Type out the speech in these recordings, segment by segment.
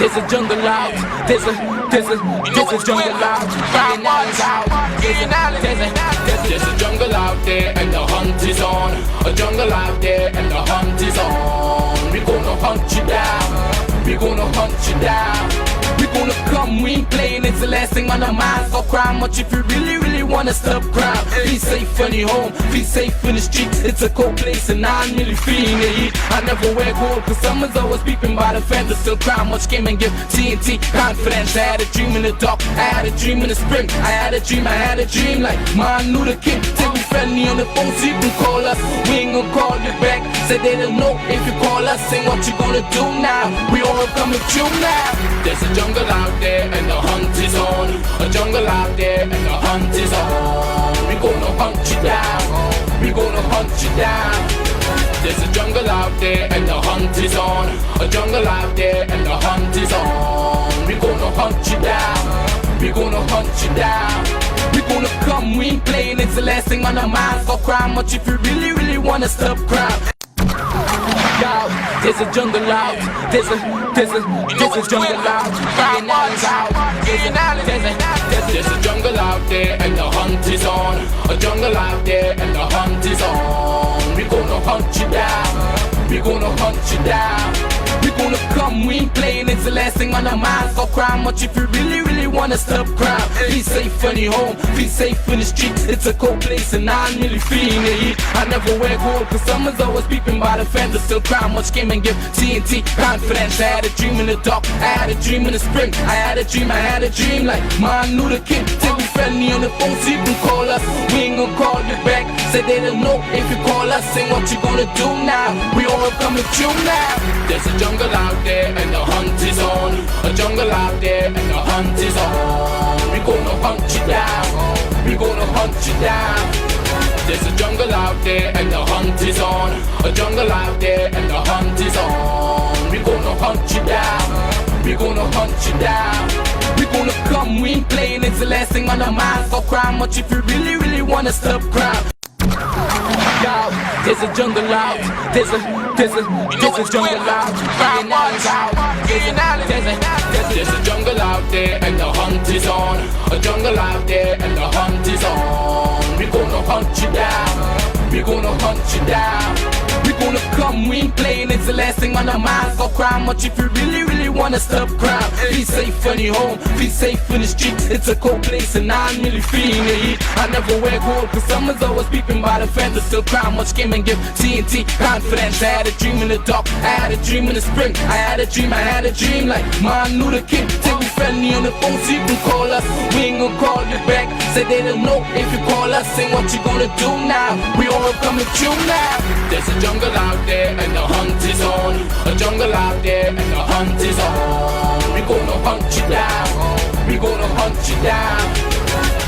there's a jungle out. There's a jungle out. There's a jungle out there and the hunt is on. A jungle out there and the hunt is on. We gonna hunt you down. We gonna hunt you down. We gonna come, we ain't playing, it's the last thing on our minds. Don't cry much if you really wanna stop crime. Be safe in your home, be safe in the streets. It's a cold place and I'm really feeling the heat. I never wear gold cause someone's always peeping by the fence. Still cry much, came and give TNT confidence. I had a dream in the dark, I had a dream in the spring. I had a dream like Martin Luther King. Take me friendly on the phone so you can call us. We ain't gonna call you back, said they don't know if you call us. Say what you gonna do now, we all coming true now. There's a jungle out there and the hunt is on. A jungle out there and the hunt is on. We gonna hunt you down. We gonna hunt you down. There's a jungle out there and the hunt is on. A jungle out there and the hunt is on. We gonna hunt you down. We gonna hunt you down. We gonna come, we ain't playing, it's the last thing on our minds. Don't cry much if you really wanna stop crime. Yo, there's a jungle out. There's a jungle out. There's a jungle out there and the hunt is on. A jungle out there and the hunt is on. We gonna hunt you down. We gonna hunt you down. We gonna come, we ain't playing, it's the last thing on our minds. Don't cry much if you really wanna stop crime. Be safe in your home, be safe in the streets. It's a cold place and I'm really feeling the heat. I never wear gold cause someone's always peeping by the fence. Still cry much, came and give TNT confidence. I had a dream in the dark, I had a dream in the spring. I had a dream like Martin Luther King. Take me friendly on the phone so you can call us. We ain't gonna call you back, said they don't know if you call us. Say what you gonna do now, we all coming true now. There's a jungle out there and the hunt is on. A jungle out there and the hunt is on. We gonna hunt you down. We gonna hunt you down. There's a jungle out there and the hunt is on. A jungle out there and the hunt is on. We gonna hunt you down. We gonna hunt you down. We gonna come, we ain't playing, it's the last thing on our minds. Don't cry much if you really wanna stop crime. Yo, there's a jungle out. There's a jungle out. There's a jungle out there and the hunt is on. A jungle out there and the hunt is on. We gonna hunt you down. We gonna hunt you down. We gonna come, we ain't playing, it's the last thing on our minds. Don't cry much if you really wanna stop crime. Be safe in your home, be safe in the streets. It's a cold place and I'm really feeling the heat. I never wear gold cause someone's always peeping by the fence. Still cry much, came and give TNT confidence. I had a dream in the dark, I had a dream in the spring. I had a dream like Martin Luther King. Take me friendly on the phone so you can call us. We ain't gonna call you back, said they don't know if you call us. Say what you gonna do now, we all coming true now. There's a jungle out there and the hunt is on. A jungle out there and the hunt is on. We gonna hunt you down. We gonna hunt you down.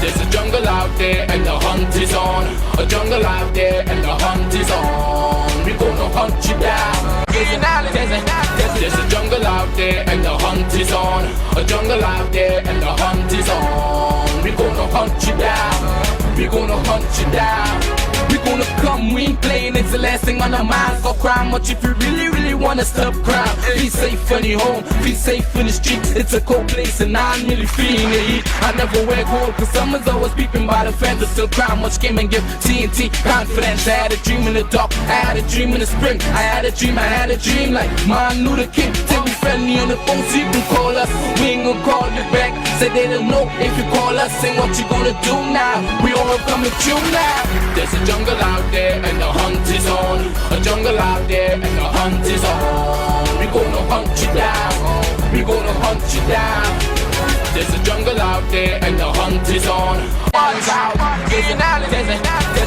There's a jungle out there and the hunt is on. A jungle out there and the hunt is on. We gonna hunt you down. There's a jungle out there and the hunt is on. A jungle out there and the hunt is on. We gonna hunt you down. We gonna hunt you down. We gonna come, we ain't playing, it's the last thing on our minds. Don't cry much if you really wanna stop crime. Be safe in your home, be safe in the streets. It's a cold place and I'm really feeling the heat. I never wear gold cause someone's always peeping by the fence. Still cry much, came and give TNT confidence. I had a dream in the dark, I had a dream in the spring. I had a dream like Martin Luther King. Take me friendly on the phone so you can call us. We ain't gonna call you back, said they don't know if you call us. Say what you gonna do now, we all coming true now. There's a jungle out there and the hunt is on. A jungle out there and the hunt is on. We gonna hunt you down. We gonna hunt you down. There's a jungle out there and the hunt is on.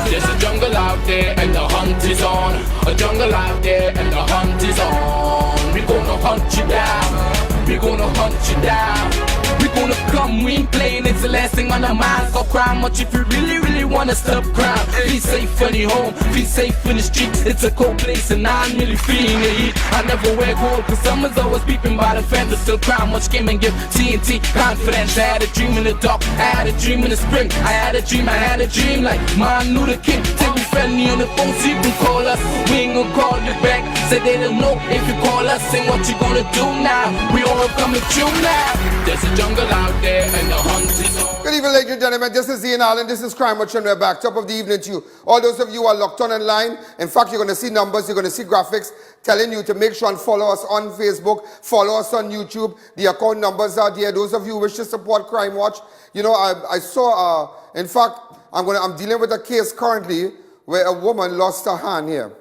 There's a jungle out there and the hunt is on. A jungle out there and the hunt is on. We gonna hunt you down. We gonna hunt you down. We gonna come, we ain't playing, it's the last thing on our minds. Don't cry much if you really wanna stop crime. Be safe in your home, be safe in the streets. It's a cold place and I'm really feeling the heat. I never wear gold cause someone's always peeping by the fence. Still cry much, came and give TNT confidence. I had a dream in the dark, I had a dream in the spring. I had a dream like Martin Luther King. Take me friendly on the phone so you can call us. We ain't gonna call you back, Said they don't know if you call us, sing what you gonna do now. We all coming true now. There's a jungle out there and the hunt is on. Good evening, ladies and gentlemen. This is Ian Allen. This is Crime Watch, and we're back. Top of the evening to you. All those of you who are locked on online, in fact, you're going to see numbers, you're going to see graphics telling you to make sure and follow us on Facebook, follow us on YouTube. The account numbers are there. Those of you who wish to support Crime Watch, you know, I saw, in fact, I'm dealing with a case currently where a woman lost her hand here.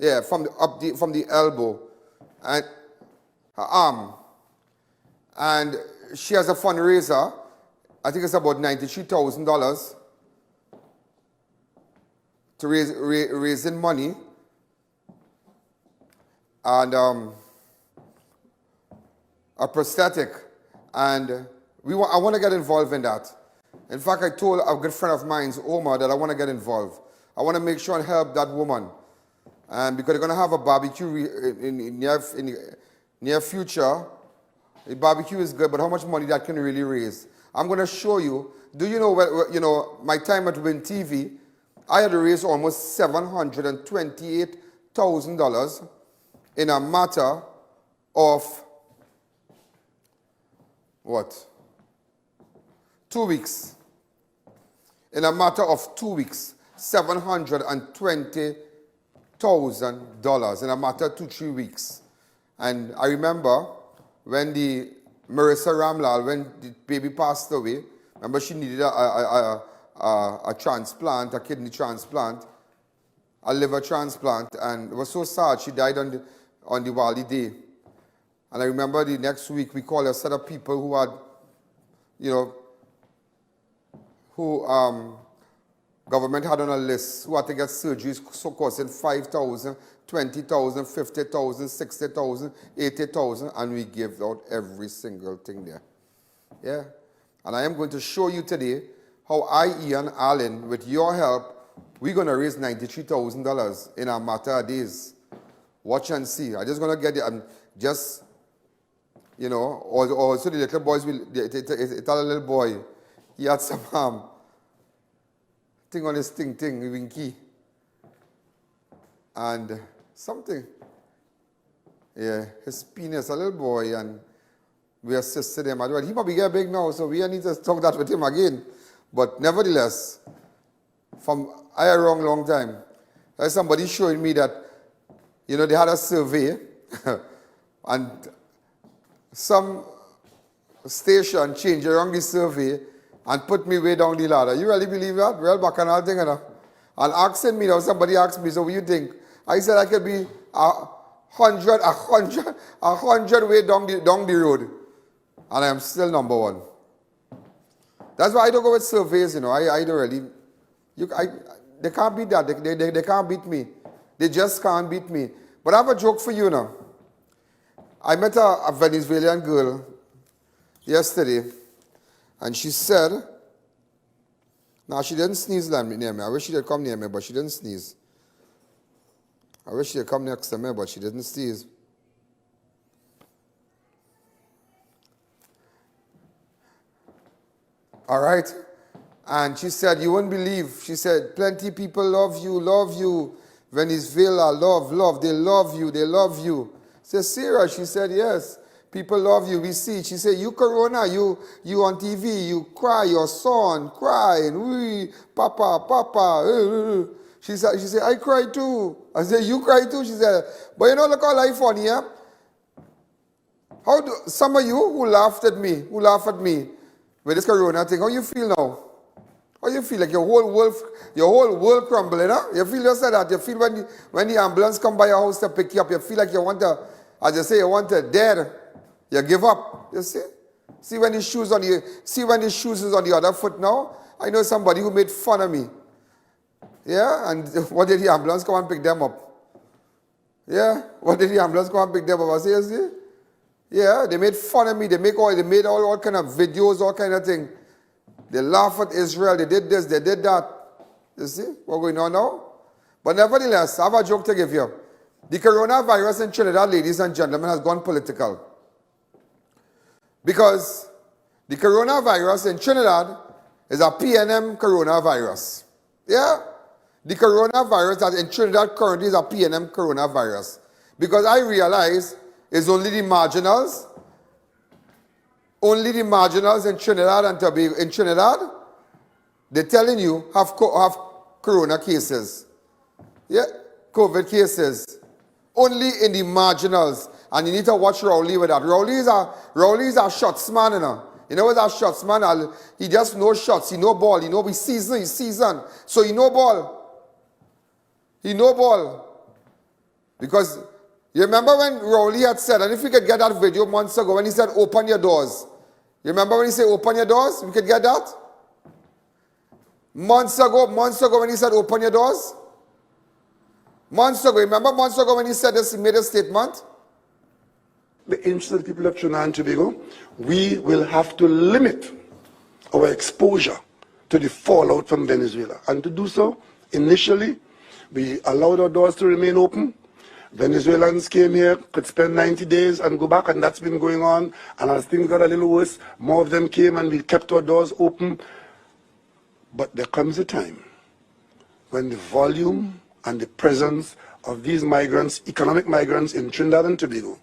Yeah, from the elbow and her arm. And she has a fundraiser. I think it's about $93,000 to raising money. And a prosthetic. And I want to get involved in that. In fact, I told a good friend of mine, Omar, that I want to get involved. I want to make sure and help that woman. And because they're going to have a barbecue in near future. The barbecue is good, but how much money that can really raise? I'm going to show you. Do you know, my time at Win TV, I had to raise almost $728,000 in a matter of, what? 2 weeks. In a matter of 2 weeks, $720,000 in a matter of 2-3 weeks. And I remember when the Marissa Ramlal, when the baby passed away, remember she needed a transplant, a kidney transplant, a liver transplant, and it was so sad. She died on the Wali day. And I remember the next week we called a set of people who had, you know, who government had on a list who had to get surgeries so costing $5,000, $20,000, $50,000, $60,000, $80,000, and we gave out every single thing there. Yeah? And I am going to show you today how I, Ian Allen, with your help, we're going to raise $93,000 in a matter of days. Watch and see. I'm just going to get it. I'm just, you know, also the little boys will, tell a little boy, he had some thing on his thing, winky. And something. Yeah, his penis, a little boy, and we assisted him. He might be getting big now, so we need to talk that with him again. But nevertheless, from a long time, there's somebody showing me that, you know, they had a survey, and some station changed around the survey and put me way down the ladder. You really believe that? Well, back and all thing, you know. And asking me, now somebody asked me, so what do you think? I said I could be 100 way down the road. And I am still number one. That's why I don't go with surveys, you know. I don't really. They can't beat that. They can't beat me. They just can't beat me. But I have a joke for you now. I met a Venezuelan girl yesterday. And she said, now she didn't sneeze near me. I wish she had come near me, but she didn't sneeze. I wish she had come next to me, but she didn't sneeze. All right? And she said, you wouldn't believe. She said, plenty people love you. Venezuela, love. They love you. I said, Sarah? She said, yes. People love you, we see. She said, you Corona, you on TV, you cry, your son crying, papa. She said, I cry too. I said, you cry too? She said, but you know, look how life funny, yeah? How do some of you who laugh at me with this Corona thing, how you feel now? How you feel? Like your whole world crumbling, huh? You feel just like that. You feel when the ambulance come by your house to pick you up, you feel like you want to, as you say, you want to dead. You give up, you see? See when the shoes is on the other foot now? I know somebody who made fun of me. Yeah, and what did the ambulance come and pick them up? Yeah, what did the ambulance come and pick them up? I say, you see? Yeah, they made fun of me. They made all kind of videos, all kind of thing. They laugh at Israel. They did this, they did that. You see what's going on now? But nevertheless, I have a joke to give you. The coronavirus in Trinidad, ladies and gentlemen, has gone political. Because the coronavirus in Trinidad is a PNM coronavirus. Yeah? the coronavirus that in Trinidad currently is a PNM coronavirus. Because I realize it's only the marginals in Trinidad and Tobago. In Trinidad, they're telling you have corona cases. Yeah, COVID cases. Only in the marginals. And you need to watch Rowley with that. Rowley is a shotsman, you know. You know what a shotsman? He just knows shots. He know ball. He know he's seasoned. So he know ball. He know ball. Because you remember when Rowley had said, and if we could get that video months ago when he said, open your doors. You remember when he said, open your doors? We could get that? Months ago when he said, open your doors? Months ago. Remember months ago when he said this, he made a statement? The interest of the people of Trinidad and Tobago, we will have to limit our exposure to the fallout from Venezuela. And to do so, initially, we allowed our doors to remain open. Venezuelans came here, could spend 90 days and go back, and that's been going on. And as things got a little worse, more of them came and we kept our doors open. But there comes a time when the volume and the presence of these migrants, economic migrants in Trinidad and Tobago,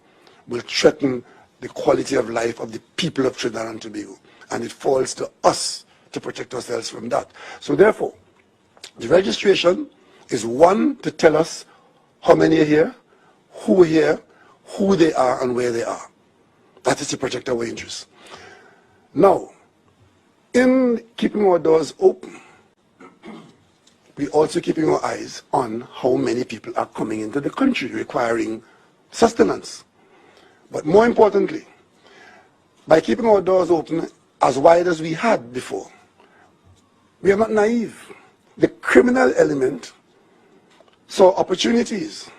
will threaten the quality of life of the people of Trinidad and Tobago. And it falls to us to protect ourselves from that. So therefore, the registration is one, to tell us how many are here, who they are, and where they are. That is to protect our interests. Now, in keeping our doors open, we're also keeping our eyes on how many people are coming into the country requiring sustenance. But more importantly, by keeping our doors open as wide as we had before, we are not naive. The criminal element saw opportunities.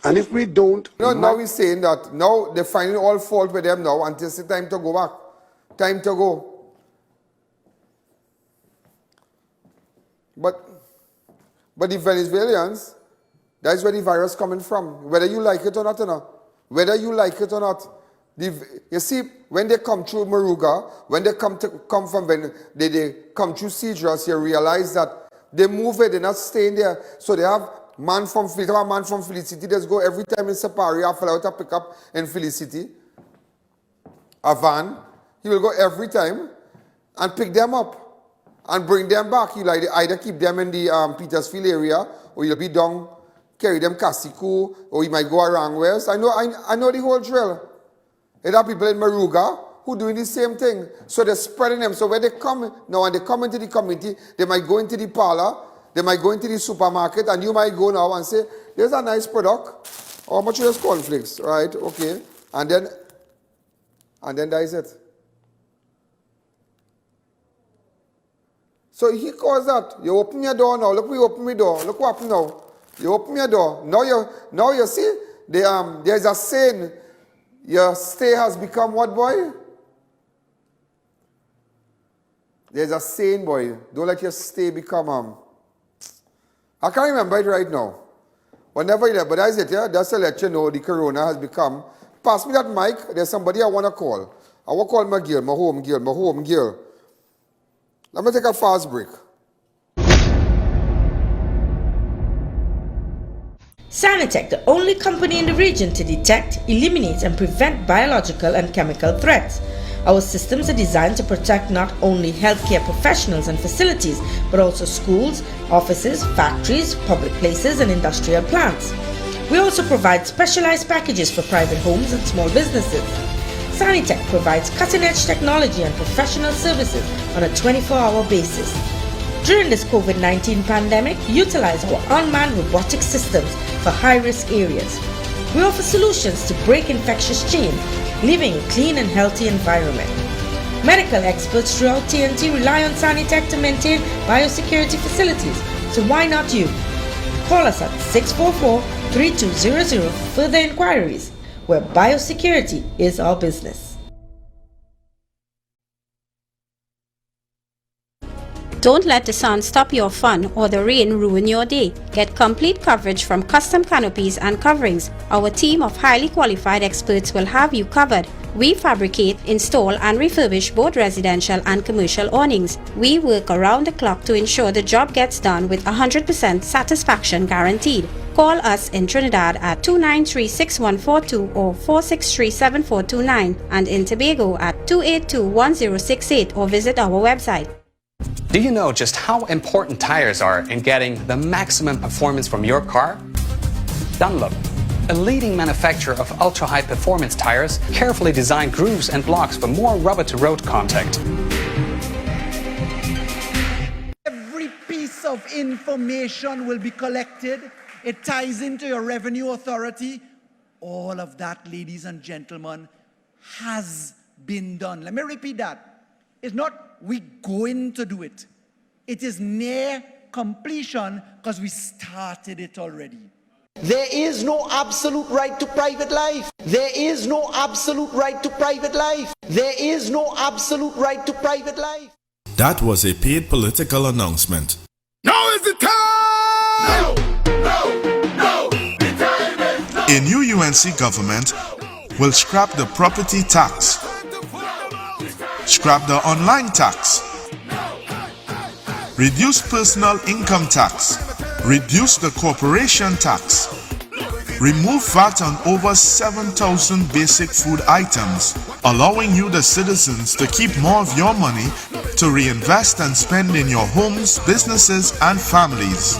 And if we don't... now we're saying that now they're finding all fault with them now until it's time to go back. Time to go. But the Venezuelans, that's where the virus coming from. Whether you like it or not, you know. Whether you like it or not. You see, when they come through Moruga, when they come from they come through Cedros, you realize that they move it, they're not staying there. So they have man from Felicity, just go every time in SIPARIA, fill out a pickup in Felicity, a van. He will go every time and pick them up and bring them back. You'll either keep them in the Petersfield area, or you'll be down, carry them Kasiku, or you might go around West. I know the whole drill. There are people in Moruga who doing the same thing. So they're spreading them. So when they come now and they come into the community, they might go into the parlor, they might go into the supermarket, and you might go now and say, there's a nice product. How much is cornflakes? Right, okay. And then that is it. So he calls that. You open your door now. Look, we open my door. Look what happened now. You open your door. Now you see, there's a saying, your stay has become what, boy? There's a saying, boy. Don't let your stay become, I can't remember it right now. Whenever you but that's it, yeah? That's to let you know the corona has become. Pass me that mic. There's somebody I want to call. I want to call my girl, my home girl. Let me take a fast break. Sanitec, the only company in the region to detect, eliminate, and prevent biological and chemical threats. Our systems are designed to protect not only healthcare professionals and facilities, but also schools, offices, factories, public places, and industrial plants. We also provide specialized packages for private homes and small businesses. Sanitec provides cutting-edge technology and professional services on a 24-hour basis. During this COVID-19 pandemic, utilize our unmanned robotic systems for high-risk areas. We offer solutions to break infectious chains, living a clean and healthy environment. Medical experts throughout TNT rely on Sanitec to maintain biosecurity facilities, so why not you? Call us at 644-3200 for further inquiries, where biosecurity is our business. Don't let the sun stop your fun or the rain ruin your day. Get complete coverage from custom canopies and coverings. Our team of highly qualified experts will have you covered. We fabricate, install and refurbish both residential and commercial awnings. We work around the clock to ensure the job gets done with 100% satisfaction guaranteed. Call us in Trinidad at 293-6142 or 463-7429 and in Tobago at 282-1068 or visit our website. Do you know just how important tires are in getting the maximum performance from your car? Dunlop, a leading manufacturer of ultra-high performance tires, carefully designed grooves and blocks for more rubber-to-road contact. Every piece of information will be collected. It ties into your revenue authority. All of that, ladies and gentlemen, has been done. Let me repeat that. It's not we going to do it. It is near completion because we started it already. There is no absolute right to private life. There is no absolute right to private life. There is no absolute right to private life. That was a paid political announcement. Now is the time! No! The time is now! A new UNC government will scrap the property tax, scrap the online tax, reduce personal income tax, reduce the corporation tax, remove VAT on over 7,000 basic food items, allowing you, the citizens, to keep more of your money to reinvest and spend in your homes, businesses, and families.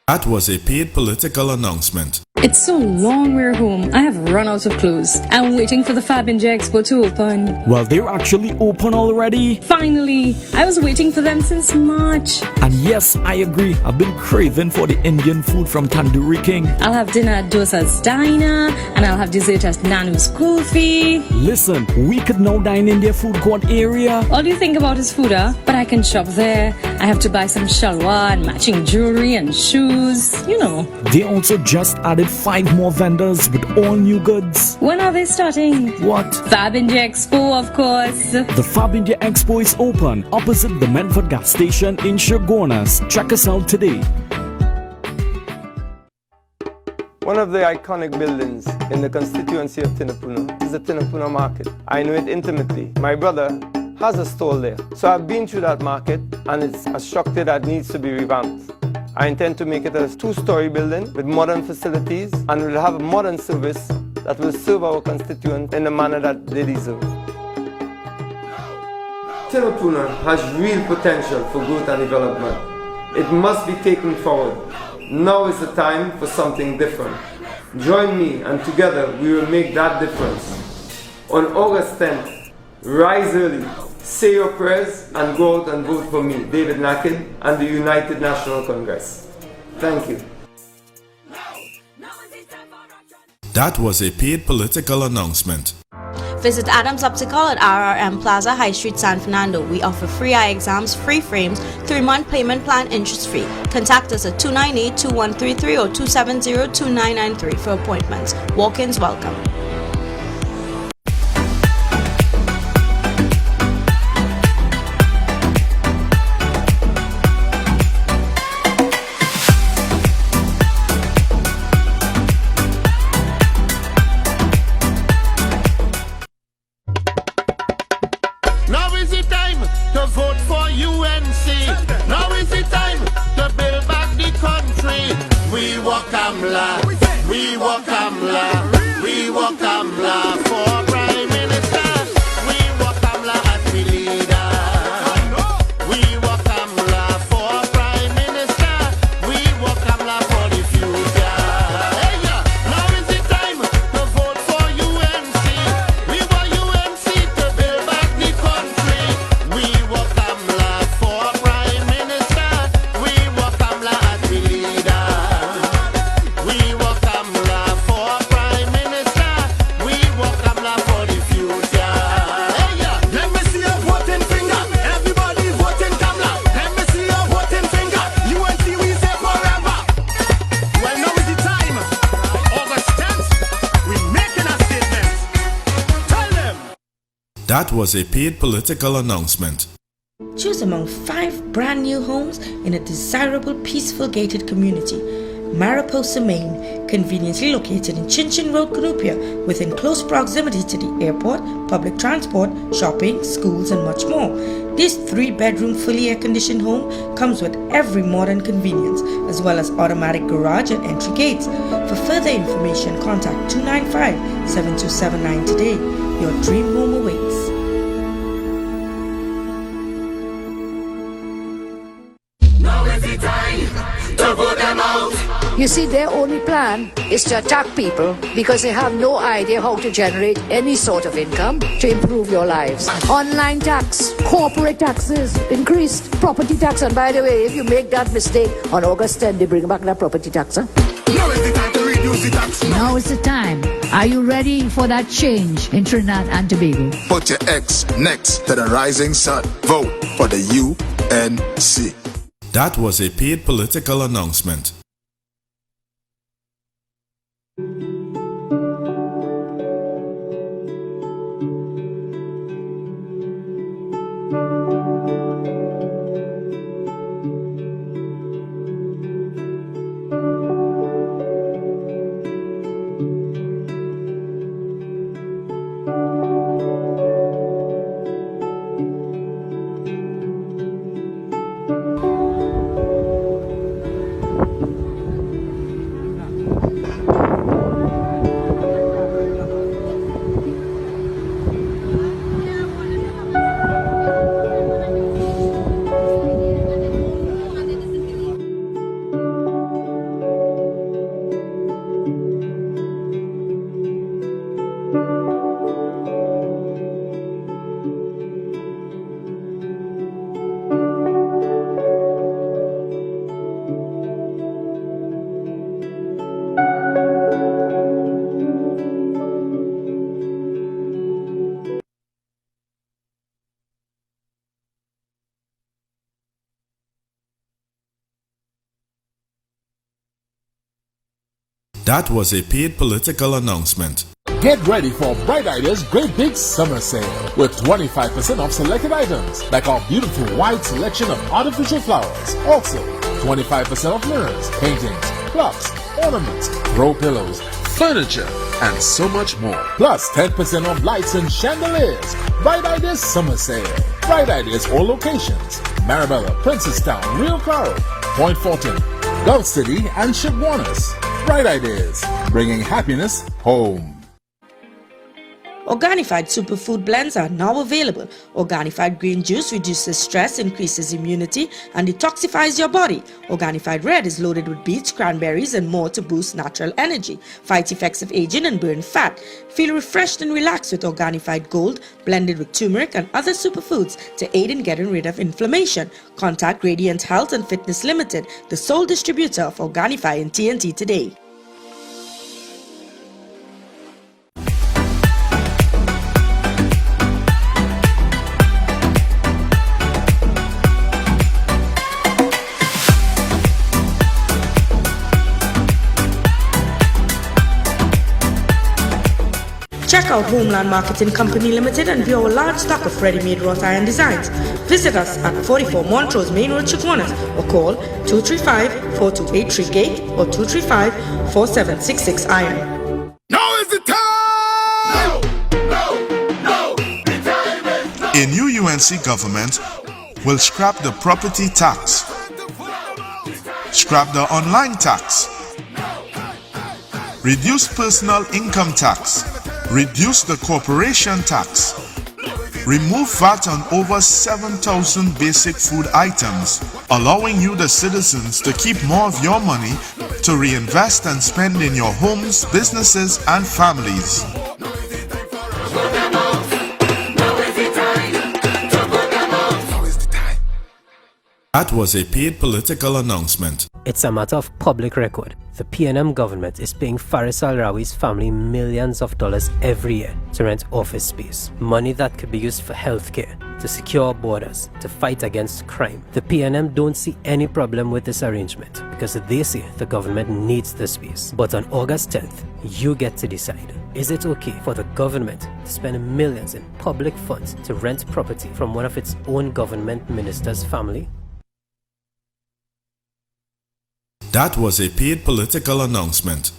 That was a paid political announcement. It's so long we're home. I have run out of clothes. I'm waiting for the FABINJ Expo to open. Well, they're actually open already. Finally! I was waiting for them since March. And yes, I agree. I've been craving for the Indian food from Tandoori King. I'll have dinner at Dosa's Diner, and I'll have dessert at Nanu's Kulfi. Listen, we could now dine in their food court area. All you think about is food, huh? But I can shop there. I have to buy some shalwar and matching jewelry and shoes. You know. They also just added 5 more vendors with all new goods. When are they starting? What? FABINJ Expo, of course. The FABINJ Expo is open opposite the Medford gas station in Shogunas. Check us out today. One of the iconic buildings in the constituency of Tinapuna is the Tinapuna Market. I know it intimately. My brother has a stall there. So I've been through that market and it's a structure that needs to be revamped. I intend to make it a 2-story building with modern facilities and will have a modern service that will serve our constituents in the manner that they deserve. Tinapuna has real potential for growth and development. It must be taken forward. Now is the time for something different. Join me and together we will make that difference. On August 10th, rise early, say your prayers and go out and vote for me, David Nakin, and the United National Congress. Thank you. That was a paid political announcement. Visit Adams Optical at RRM Plaza, High Street, San Fernando. We offer free eye exams, free frames, 3-month payment plan, interest-free. Contact us at 298-2133 or 270-2993 for appointments. Walk-ins welcome. We walk That was a paid political announcement. Choose among 5 brand new homes in a desirable, peaceful gated community. Mariposa, Maine, conveniently located in Chinchin Road, Cunupia, within close proximity to the airport, public transport, shopping, schools, and much more. This 3-bedroom, fully air-conditioned home comes with every modern convenience, as well as automatic garage and entry gates. For further information, contact 295-7279 today. Your dream home awaits. You see, their only plan is to attack people because they have no idea how to generate any sort of income to improve your lives. Online tax, corporate taxes, increased property tax, and by the way, if you make that mistake on August 10, they bring back that property tax. Huh? Now is the time to reduce the tax. Now is the time. Are you ready for that change in Trinidad and Tobago? Put your X next to the rising sun. Vote for the UNC. That was a paid political announcement. That was a paid political announcement. Get ready for Bright Ideas Great Big Summer Sale with 25% off selected items like our beautiful wide selection of artificial flowers. Also, 25% off mirrors, paintings, clocks, ornaments, throw pillows, furniture, and so much more. Plus 10% off lights and chandeliers. Bright Ideas Summer Sale. Bright Ideas all locations: Marabella, Princestown, Rio Claro, Point Fortin, Gulf City, and Chaguanas. Bright Ideas, bringing happiness home. Organified superfood blends are now available. Organified green juice reduces stress, increases immunity, and detoxifies your body. Organified red is loaded with beets, cranberries, and more to boost natural energy, fight effects of aging, and burn fat. Feel refreshed and relaxed with Organified gold, blended with turmeric and other superfoods to aid in getting rid of inflammation. Contact Radiant Health and Fitness Limited, the sole distributor of Organifi in TNT today. Check out Homeland Marketing Company Limited and view our large stock of ready-made wrought iron designs. Visit us at 44 Montrose Main Road, Chaguanas, or call 235-4283-GATE or 235-4766 iron. Now is the time! No! The time is now! A new UNC government will scrap the property tax, scrap the online tax, reduce personal income tax, reduce the corporation tax, remove VAT on over 7,000 basic food items, allowing you, the citizens, to keep more of your money to reinvest and spend in your homes, businesses, and families. That was a paid political announcement. It's a matter of public record. The PNM government is paying Faris Al-Rawi's family millions of dollars every year to rent office space, money that could be used for healthcare, to secure borders, to fight against crime. The PNM don't see any problem with this arrangement because they say the government needs the space. But on August 10th, you get to decide. Is it okay for the government to spend millions in public funds to rent property from one of its own government minister's family? That was a paid political announcement.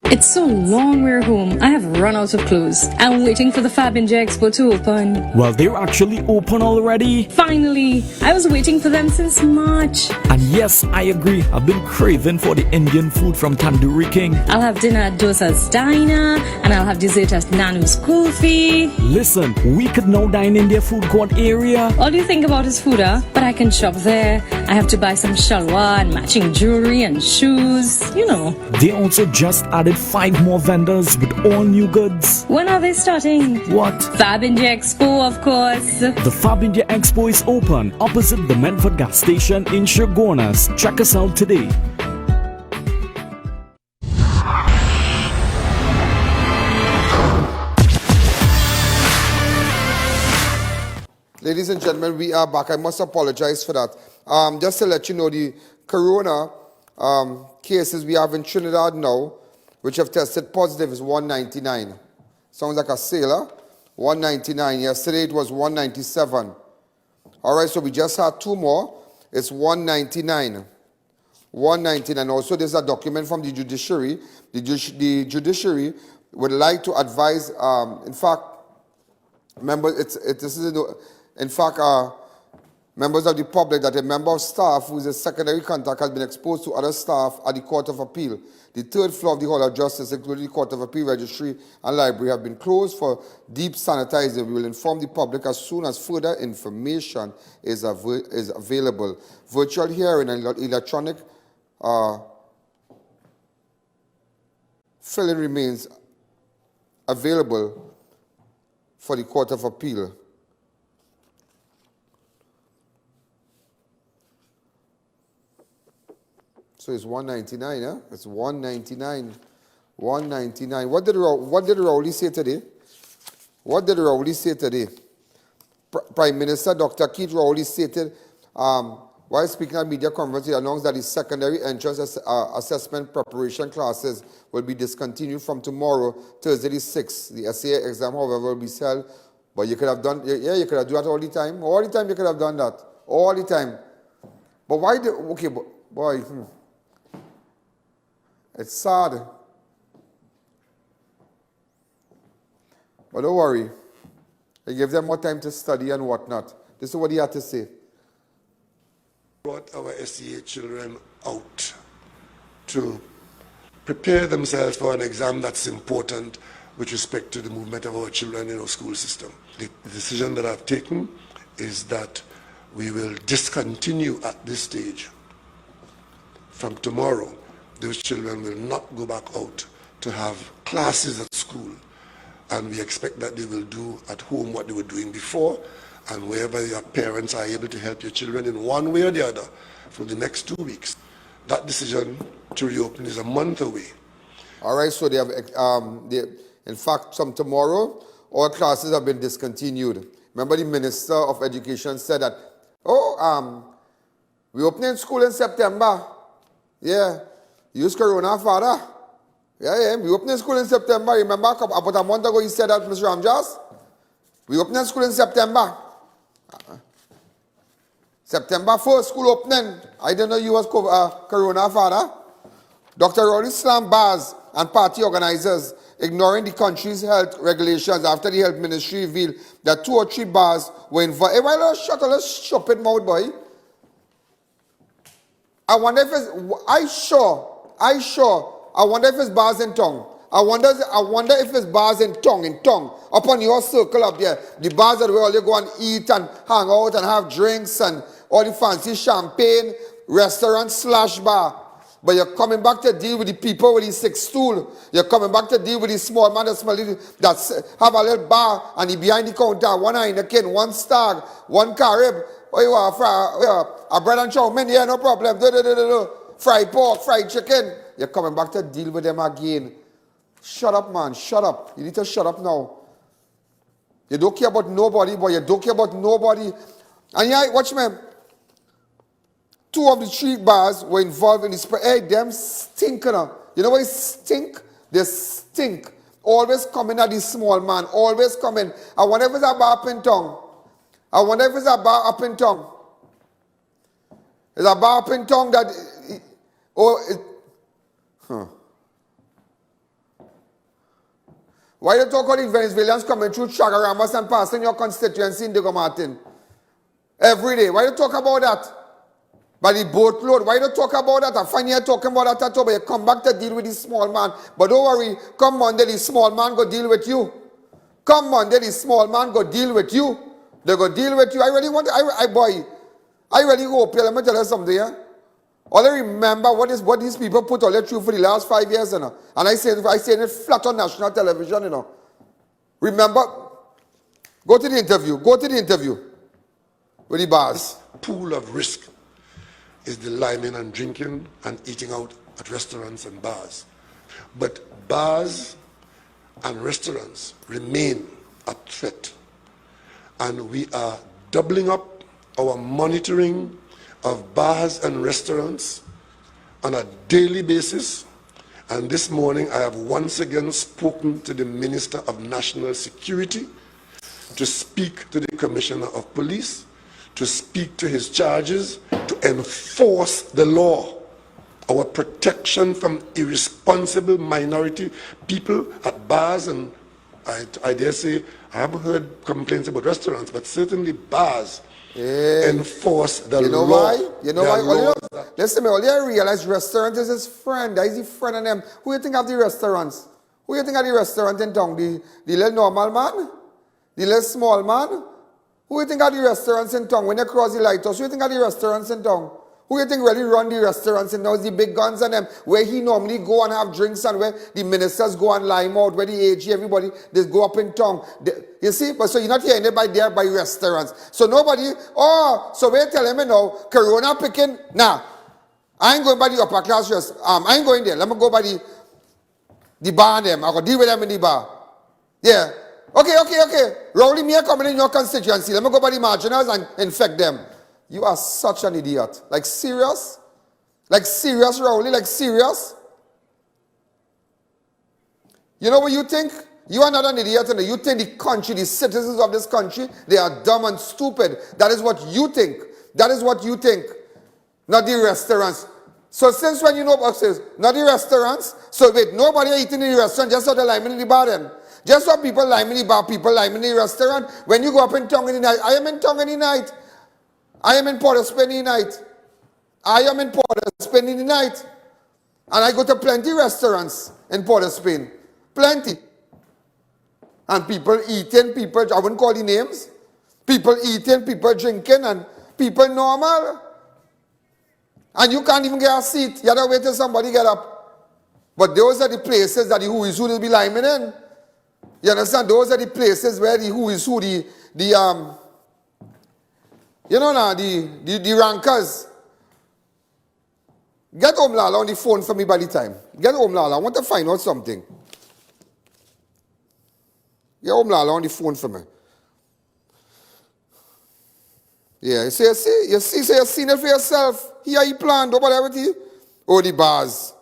It's so long we're home. I have run out of clothes. I'm waiting for the Fab India Expo to open. Well, they're actually open already. Finally! I was waiting for them since March. And yes, I agree. I've been craving for the Indian food from Tandoori King. I'll have dinner at Dosa's Diner, and I'll have dessert at Nanu's Kulfi. Listen, we could now dine in their food court area. All you think about is food, huh? But I can shop there. I have to buy some shalwar and matching jewelry and shoes. You know. They also just added 5 more vendors with all new goods. When are they starting? What? Fab India Expo, of course. The Fab India Expo is open opposite the Medford gas station in Shogunas. Check us out today. Ladies and gentlemen, we are back. I must apologize for that. Just to let you know, the corona cases we have in Trinidad now, which have tested positive, is 199. Sounds like a sailor. 199. Yesterday it was 197. All right, so we just had 2 more. It's 199. 199. Also, there's a document from the judiciary. The judiciary would like to advise, in fact, members, members of the public, that a member of staff who is a secondary contact has been exposed to other staff at the Court of Appeal. The 3rd floor of the Hall of Justice, including the Court of Appeal, Registry and Library, have been closed for deep sanitizing. We will inform the public as soon as further information is available. Virtual hearing and electronic filing remains available for the Court of Appeal. So it's 199, huh? It's 199. 199. What did Rowley say today? What did Rowley say today? Prime Minister Dr. Keith Rowley stated, while speaking at media conference, he announced that his secondary entrance assessment preparation classes will be discontinued from tomorrow, Thursday the 6th. The SAA exam, however, will be held. But you could have done, you could have done that all the time. All the time you could have done that. All the time. But why boy, it's sad. But don't worry. It gives them more time to study and whatnot. This is what he had to say. Brought our SEA children out to prepare themselves for an exam that's important with respect to the movement of our children in our school system. The decision that I've taken is that we will discontinue at this stage. From tomorrow, those children will not go back out to have classes at school, and we expect that they will do at home what they were doing before, and wherever your parents are able to help your children in one way or the other for the next 2 weeks. That decision to reopen is a month away. All right, so they have, in fact, from tomorrow, all classes have been discontinued. Remember the Minister of Education said that, we're opening school in September. Yeah. Use Corona, Father. Yeah, we opening school in September. Remember, about a month ago, he said that, Mr. Ramjas? We opening school in September. September 1st, school opening. I didn't know you was Corona, Father. Dr. Rowley slammed bars and party organizers, ignoring the country's health regulations after the health ministry revealed that 2 or 3 bars were involved. Hey, why don't you shut up, let's shop it, mouth, boy? I wonder if it's, I wonder if it's bars in tongue. I wonder if it's bars in tongue, upon your circle up there. The bars are where all you go and eat and hang out and have drinks and all the fancy champagne, restaurant / bar. But you're coming back to deal with the people with the 6 stool. You're coming back to deal with the small man that have a little bar and he behind the counter, 1 Heineken, 1 Stag, 1 Carib. Oh, you want a bread and chow mein? Yeah, no problem. Fried pork, fried chicken. You're coming back to deal with them again. Shut up, man. Shut up. You need to shut up now. You don't care about nobody, boy. You don't care about nobody. And yeah, watch me. 2 of the 3 bars were involved in this. Hey, them stink, you know. You know why stink? They stink. Always coming at this small man. Always coming. I wonder if it's a bar up in tongue. I wonder if it's a bar up in tongue. It's a bar up in tongue that... Why you talk about the Venezuelans coming through Chagaramas and passing your constituency in Diego Martin? Every day. Why you talk about that? By the boatload. Why you talk about that? I find you talking about that at all, but you come back to deal with this small man. But don't worry, come Monday, the small man go deal with you. Come Monday, the small man go deal with you. They go deal with you. I really want, I really hope, let me tell you something, yeah? All I remember what these people put all through for the last 5 years, you know. And I say it flat on national television, you know. Remember, go to the interview with the bars. Pool of risk is the liming and drinking and eating out at restaurants and bars. But bars and restaurants remain a threat. And we are doubling up our monitoring of bars and restaurants on a daily basis. And this morning I have once again spoken to the Minister of National Security to speak to the Commissioner of Police, to speak to his charges, to enforce the law. Our protection from irresponsible minority people at bars, and I dare say, I haven't heard complaints about restaurants, but certainly bars enforce the law. You know why? You know why? Listen to me, all you realize restaurant is his friend. That is the friend of them. Who you think of the restaurants? Who you think of the restaurant in town? The little normal man? The little small man? Who you think of the restaurants in town? When you cross the lighthouse, who you think of the restaurants in town? Who you think really run the restaurants in town? The big guns and them, where he normally go and have drinks and where the ministers go and lime out, where the AG, everybody, they go up in town. You see? But so you're not hearing it by there by restaurants. So nobody, so we're telling me now, Corona picking, nah, I ain't going by the upper class restaurant. I ain't going there. Let me go by the bar and them. I go deal with them in the bar. Yeah. Okay. Rowley, me coming in your constituency. Let me go by the marginals and infect them. You are such an idiot. Like serious? Like serious, Rowley? Like serious? You know what you think? You are not an idiot, and you think the country, the citizens of this country, they are dumb and stupid. That is what you think. That is what you think. Not the restaurants. So since when you know about this? Not the restaurants? So wait, nobody eating in the restaurant, just so they're liming in the bar then. Just so people lime in the bar, people lime in the restaurant. When you go up in town in the night, I am in town in the night. I am in Port of Spain in the night. I am in Port of Spain in the night. And I go to plenty restaurants in Port of Spain. Plenty. And people eating, people, I wouldn't call the names. People eating, people drinking, and people normal. And you can't even get a seat. You have to wait till somebody get up. But those are the places that the who is who will be liming in. You understand? Those are the places where the who is who, the rankers. Get Lala on the phone for me by the time. Get Lala. I want to find out something. Get Lala on the phone for me. Yeah, you see, you've seen it for yourself. Here you planned, nobody ever you. Oh, the bars.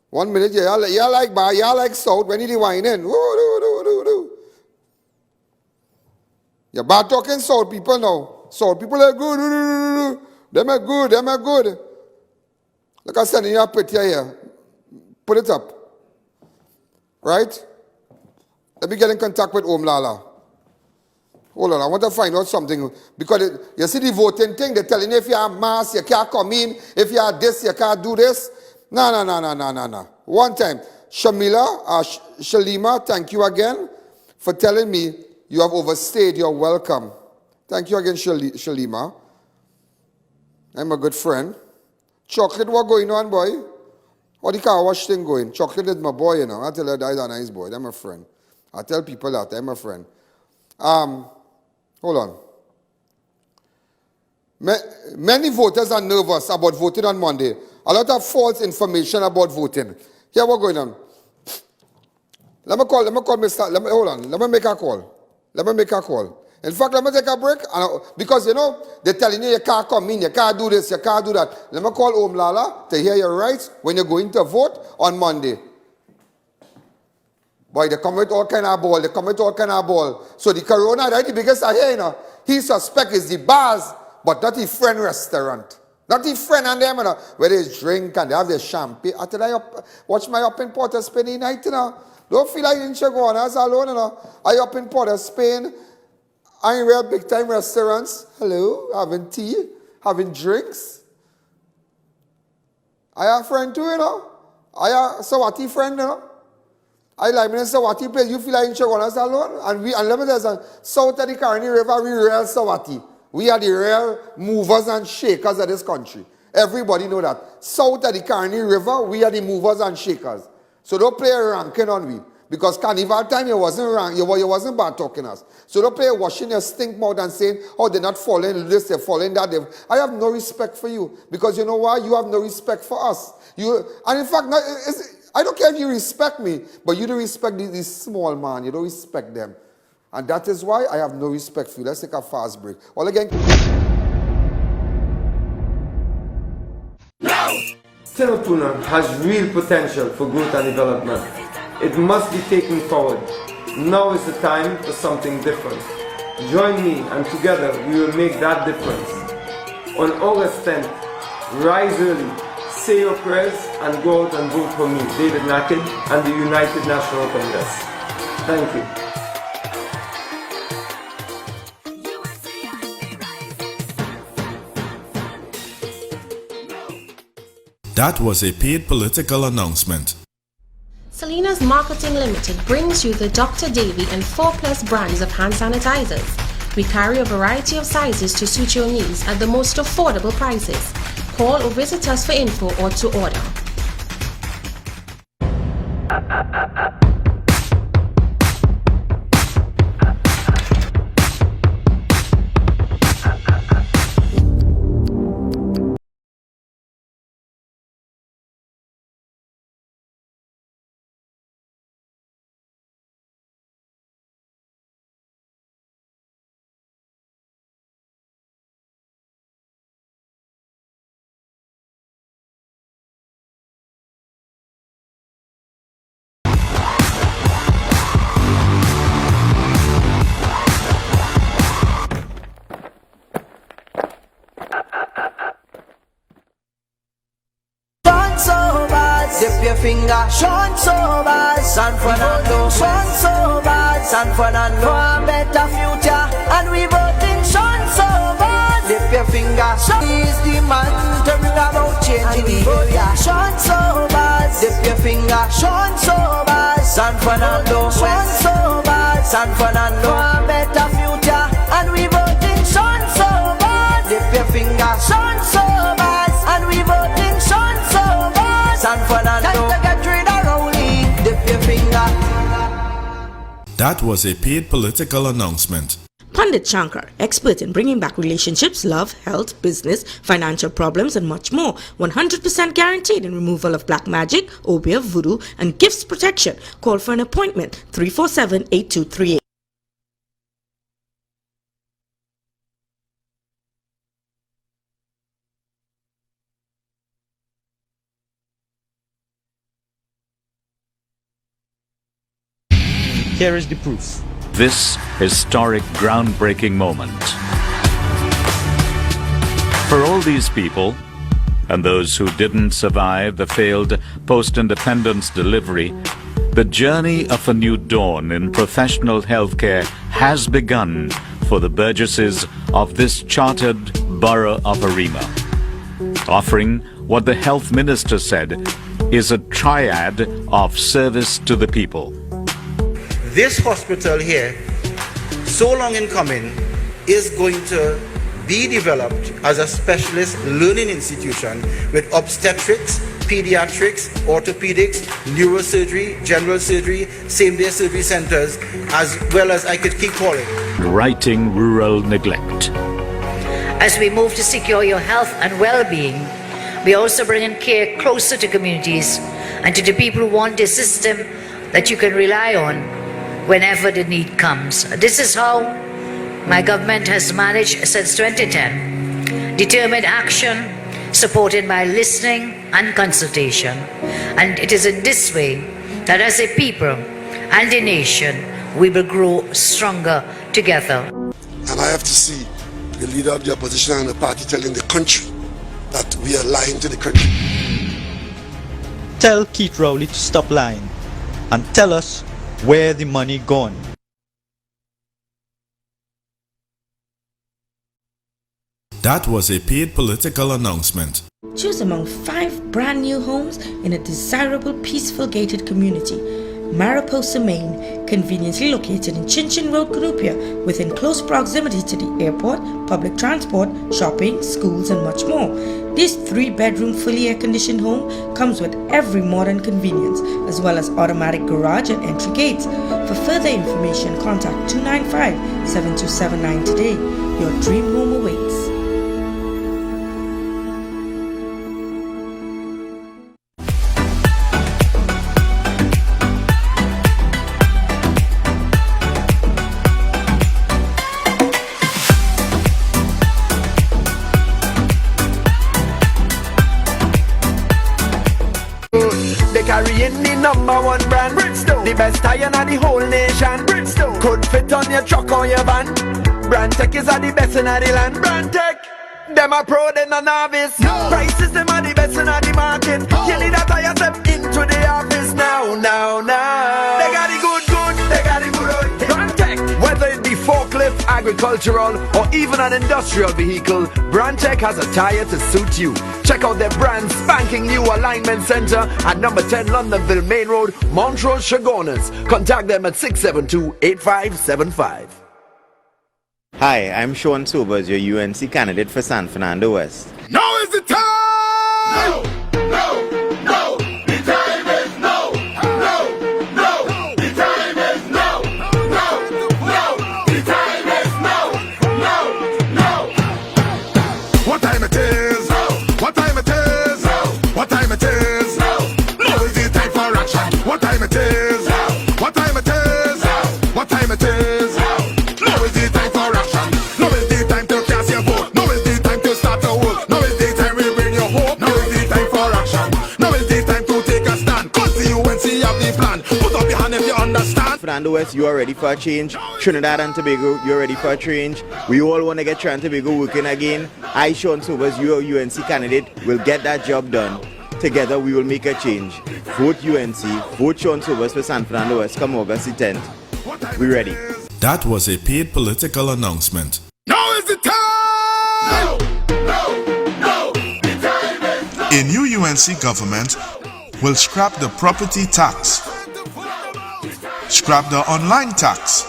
1 minute, you like bar, you like south, when you the wine in. You're bad talking south people now. South people are good. Them are good. Look, I'm sending you a picture here. Put it up. Right? Let me get in contact with Lala. Hold on, I want to find out something. Because you see the voting thing, they're telling you if you are mass, you can't come in. If you are this, you can't do this. No. One time. Shalima, thank you again for telling me you have overstayed. You're welcome. Thank you again, Shalima. I'm a good friend. Chocolate, what going on, boy? What the car wash thing going? Chocolate is my boy, you know. I tell her that's a nice boy. I'm a friend. I tell people that. I'm a friend. Hold on. Many voters are nervous about voting on Monday. A lot of false information about voting. Here what's going on. Let me call Mr. Hold on. Let me make a call. Let me make a call. In fact, let me take a break. Because, you know, they're telling you can't come in, you can't do this, you can't do that. Let me call Home Lala to hear your rights when you're going to vote on Monday. Boy, they come with all kind of ball. They come with all kind of ball. So the corona, right, the biggest I hear, you know, he suspect is the bars, but not the friend restaurant. Not the friend and them, you know, where they drink and they have their champagne. After I watch my up in Port of Spain night, you know. Don't feel like in Chaguanas alone, you know. I up in Port of Spain. I in real big time restaurants. Hello, having tea, having drinks. I have a friend too, you know. I have a Sawati friend, you know. I like me in Sawati place. You feel like in Chaguanas alone? And let me tell you, south of the Caroni River, we real Sawati. We are the real movers and shakers of this country. Everybody know that. South of the Caroni River, we are the movers and shakers. So don't play ranking on me. Because carnival time, you wasn't bad talking us. So don't play washing your stink mouth and saying, oh, they're not following this, they're following that. I have no respect for you. Because you know why? You have no respect for us. And in fact, I don't care if you respect me, but you don't respect these small man. You don't respect them. And that is why I have no respect for you. Let's take a fast break. All again. Tinnapuna has real potential for growth and development. It must be taken forward. Now is the time for something different. Join me and together we will make that difference. On August 10th, rise early, say your prayers and go out and vote for me, David Naked, and the United National Congress. Thank you. That was a paid political announcement. Selena's Marketing Limited brings you the Dr. Davy and 4+ brands of hand sanitizers. We carry a variety of sizes to suit your needs at the most affordable prices. Call or visit us for info or to order. Dip your finger, Sean Sobers, San Fernando, Sean Sobers, San Fernando, for a better future, and we vote in Sean Sobers. Dip your finger, he's the man to bring about change in the area. Sean Sobers, dip your finger, Sean Sobers, San Fernando, Sean Sobers, San Fernando, for a better future, and we vote in Sean Sobers. Dip your finger, Sean Sobers, and we vote in Sean Sobers. San Fernando, time to get rid of Rowley. Dip your finger. That was a paid political announcement. Pandit Shankar, expert in bringing back relationships, love, health, business, financial problems, and much more. 100% guaranteed in removal of black magic, obeah, voodoo, and gifts protection. Call for an appointment 347-8238. Here is the proof. This historic, groundbreaking moment. For all these people, and those who didn't survive the failed post-independence delivery, the journey of a new dawn in professional healthcare has begun for the burgesses of this chartered borough of Arima, offering what the health minister said is a triad of service to the people. This hospital here, so long in coming, is going to be developed as a specialist learning institution with obstetrics, pediatrics, orthopedics, neurosurgery, general surgery, same-day surgery centers, as well as I could keep calling. Righting rural neglect. As we move to secure your health and well-being, we also bring in care closer to communities and to the people who want a system that you can rely on whenever the need comes. This is how my government has managed since 2010. Determined action, supported by listening and consultation. And it is in this way that as a people and a nation, we will grow stronger together. And I have to see the leader of the opposition and the party telling the country that we are lying to the country. Tell Keith Rowley to stop lying and tell us where the money gone. That was a paid political announcement. Choose among 5 brand new homes in a desirable, peaceful gated community. Mariposa, Maine, conveniently located in Chinchin Road, Cunupia, within close proximity to the airport, public transport, shopping, schools, and much more. This 3-bedroom, fully air-conditioned home comes with every modern convenience, as well as automatic garage and entry gates. For further information, contact 295-7279 today. Your dream home awaits. Carrying the #1 brand, Bridgestone. The best tire in the whole nation, Bridgestone. Could fit on your truck or your van. Brand Tech is the best in the land. Brand Tech, them a pro, them a novice. No. Prices them are the best in the market. You need a tire step into the office now. They got the good, they got the good. Brand Tech, whether it be forklift, agricultural, or even an industrial vehicle, Brand Tech has a tire to suit you. Check out their brand spanking new alignment center at number 10 Londonville Main Road, Montrose, Chagonas. Contact them at 672-8575. Hi, I'm Sean Sobers, your UNC candidate for San Fernando West. Now is the time! No! The time is no! The time is no! The time is no! What time it is? What time it is? What time it is? Now is the time for action. What time it is? What time it is? What time it is? Now is the time for action. Now is the time to cast your vote. Now is the time to start to work. Now is the time we bring your hope. Now is the time for action. Now is the time to take a stand. Cause the UNC have the plan. Put up your hand if you understand. Fernando West, you are ready for a change. Trinidad and Tobago, you're ready for a change. We all want to get Trinidad and Tobago working again. I, Sean Sobers, your UNC candidate, will get that job done. Together we will make a change. Vote UNC, vote Sean Sobers for San Fernando West come August the 10th. We ready. That was a paid political announcement. Now is the time! No! The time is no! A new UNC government will scrap the property tax, scrap the online tax,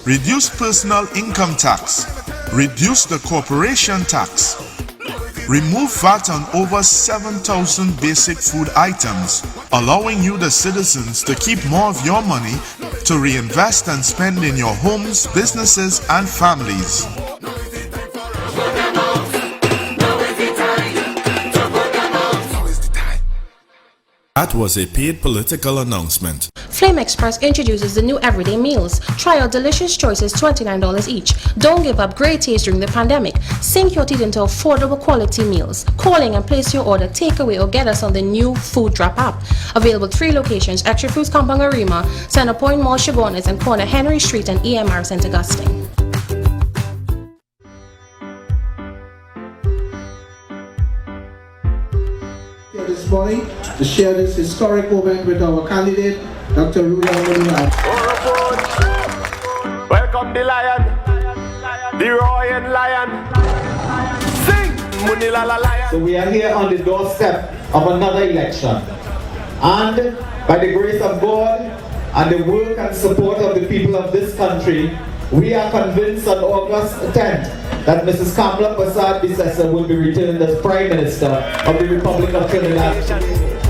reduce personal income tax, reduce the corporation tax, remove VAT on over 7,000 basic food items, allowing you the citizens to keep more of your money to reinvest and spend in your homes, businesses and families. That was a paid political announcement. Flame Express introduces the new everyday meals. Try our delicious choices, $29 each. Don't give up great taste during the pandemic. Sink your teeth into affordable quality meals. Call in and place your order, takeaway, or get us on the new Food Drop app. Available 3 locations, Extra Foods Compound Arima, Center Point Mall, Chagonas, and corner Henry Street and EMR St. Augustine. This morning to share this historic moment with our candidate, Dr. Rudolph Molina. Welcome the lion, the royal lion. Sing, Munila la lion. So we are here on the doorstep of another election. And by the grace of God and the work and support of the people of this country, we are convinced on August 10th that Mrs. Kamala Persad-Bissessar will be returned as Prime Minister of the Republic of Trinidad.